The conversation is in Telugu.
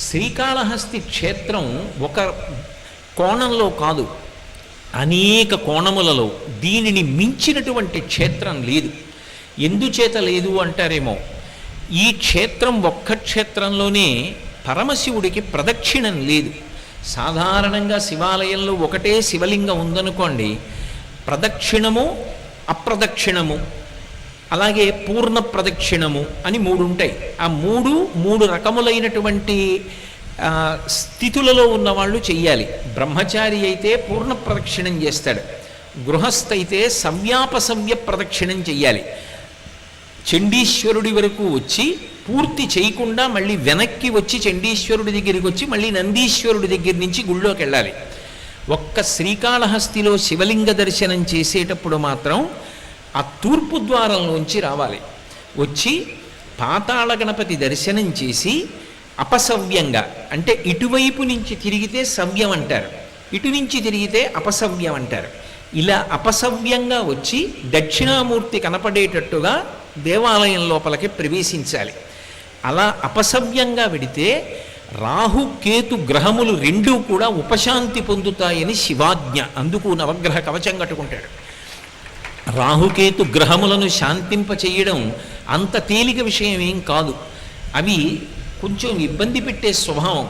శ్రీకాళహస్తి క్షేత్రం ఒక కోణంలో కాదు, అనేక కోణములలో దీనిని మించినటువంటి క్షేత్రం లేదు. ఎందుచేత లేదు అంటారేమో, ఈ క్షేత్రం ఒక్క క్షేత్రంలోనే పరమశివుడికి ప్రదక్షిణం లేదు. సాధారణంగా శివాలయంలో ఒకటే శివలింగం ఉందనుకోండి, ప్రదక్షిణము అప్రదక్షిణము అలాగే పూర్ణ ప్రదక్షిణము అని మూడు ఉంటాయి. ఆ మూడు రకములైనటువంటి స్థితులలో ఉన్నవాళ్ళు చెయ్యాలి. బ్రహ్మచారి అయితే పూర్ణ ప్రదక్షిణం చేస్తాడు, గృహస్థ అయితే సవ్యాపసవ్య ప్రదక్షిణం చెయ్యాలి. చండీశ్వరుడి వరకు వచ్చి పూర్తి చేయకుండా మళ్ళీ వెనక్కి వచ్చి చండీశ్వరుడి దగ్గరికి వచ్చి మళ్ళీ నందీశ్వరుడి దగ్గర నుంచి గుళ్ళోకి వెళ్ళాలి. ఒక్క శ్రీకాళహస్తిలో శివలింగ దర్శనం చేసేటప్పుడు మాత్రం ఆ తూర్పు ద్వారంలోంచి రావాలి. వచ్చి పాతాళ గణపతి దర్శనం చేసి అపసవ్యంగా, అంటే ఇటువైపు నుంచి తిరిగితే సవ్యం అంటారు, ఇటు నుంచి తిరిగితే అపసవ్యం అంటారు. ఇలా అపసవ్యంగా వచ్చి దక్షిణామూర్తి కనపడేటట్టుగా దేవాలయం లోపలికి ప్రవేశించాలి. అలా అపసవ్యంగా వెడితే రాహు కేతు గ్రహములు రెండూ కూడా ఉపశాంతి పొందుతాయని శివాజ్ఞ. అందుకు నవగ్రహ కవచం కట్టుకుంటాడు. రాహుకేతు గ్రహములను శాంతింపచేయడం అంత తేలిక విషయం ఏం కాదు. అవి కొంచెం ఇబ్బంది పెట్టే స్వభావం.